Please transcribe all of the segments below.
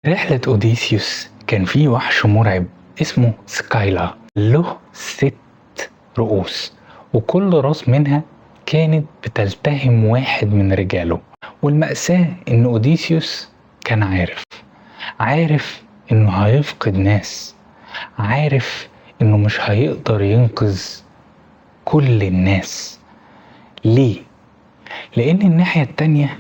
رحلة أوديسيوس كان فيه وحش مرعب اسمه سكايلا، له 6 رؤوس، وكل راس منها كانت بتلتهم واحد من رجاله. والمأساة إن أوديسيوس كان عارف إنه هيفقد ناس، عارف إنه مش هيقدر ينقذ كل الناس. ليه؟ لأن الناحية التانية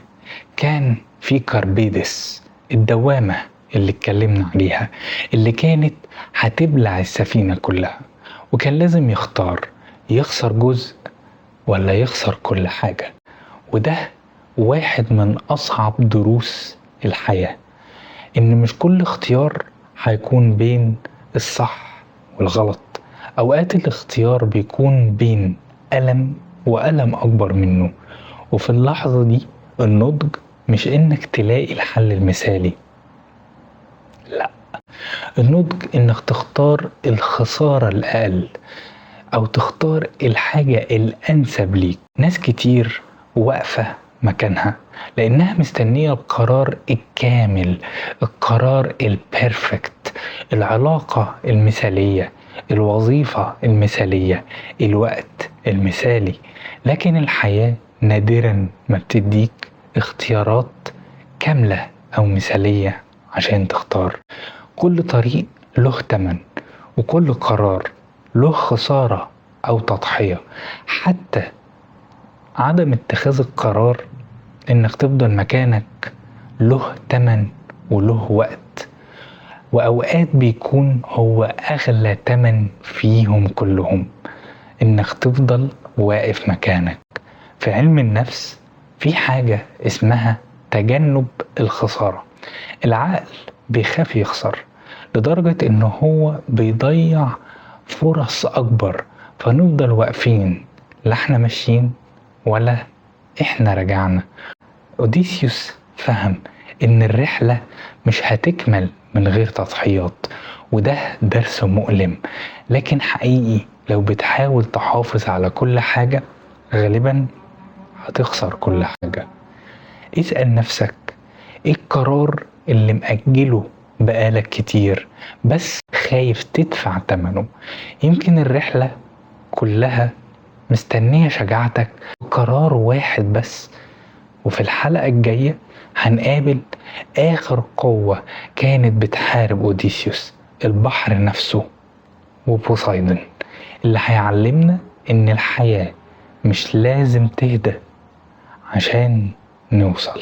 كان في كاربيدس، الدوامة اللي اتكلمنا عليها، اللي كانت هتبلع السفينة كلها، وكان لازم يختار يخسر جزء ولا يخسر كل حاجة. وده واحد من أصعب دروس الحياة، إن مش كل اختيار هيكون بين الصح والغلط. أوقات الاختيار بيكون بين ألم وألم أكبر منه، وفي اللحظة دي النضج مش إنك تلاقي الحل المثالي، لأ، النضج إنك تختار الخسارة الأقل أو تختار الحاجة الأنسب ليك. ناس كتير واقفة مكانها لأنها مستنية القرار الكامل، القرار البيرفكت، العلاقة المثالية، الوظيفة المثالية، الوقت المثالي. لكن الحياة نادرا ما بتديك اختيارات كاملة أو مثالية عشان تختار. كل طريق له تمن، وكل قرار له خسارة أو تضحية. حتى عدم اتخاذ القرار إنك تفضل مكانك له تمن وله وقت، وأوقات بيكون هو أغلى تمن فيهم كلهم، إنك تفضل واقف مكانك. في علم النفس في حاجة اسمها تجنب الخسارة. العقل بيخاف يخسر لدرجة إنه هو بيضيع فرص أكبر، فنفضل واقفين، لا احنا ماشيين ولا احنا رجعنا. أوديسيوس فهم إن الرحلة مش هتكمل من غير تضحيات، وده درس مؤلم لكن حقيقي. لو بتحاول تحافظ على كل حاجة غالبا هتخسر كل حاجة. اسأل نفسك ايه القرار اللي مأجله بقالك كتير بس خايف تدفع تمنه؟ يمكن الرحلة كلها مستنية شجاعتك قرار واحد بس. وفي الحلقة الجاية هنقابل آخر قوة كانت بتحارب أوديسيوس، البحر نفسه وبوسايدن، اللي هيعلمنا إن الحياة مش لازم تهدى عشان نوصل.